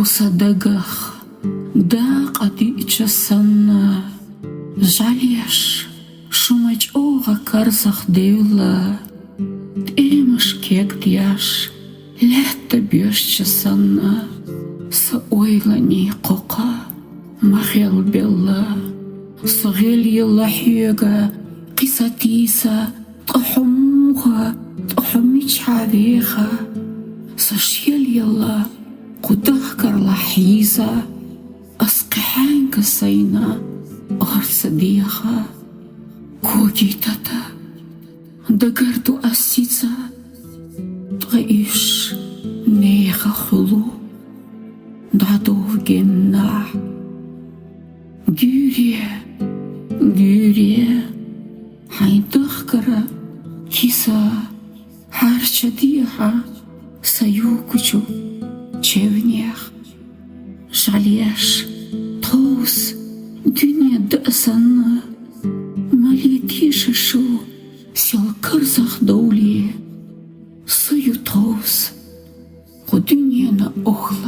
Хусадагах, да қадичасанна, жалеш, шумач оға карзах девла, тэмаш кек дияш, летта бёшчасанна, са ойлани қоқа, махел белла, сағел елла хюга, қисатиса, тахумуха, тахумич хавеха, сашел елла, قدخ كرلا حيزة أسقحان كسينا أرس ديخا كوجي تتا دقرتو أسيزة تغيش نيخا خلو دعدو جنة جوريا حين تخكرا كيسا حارشة ديخا سيوكوشو Чевнях, жалеш, тоус, дюня дасана, малетише шо, сел карзах доули, сою тоус, о дюня на охла.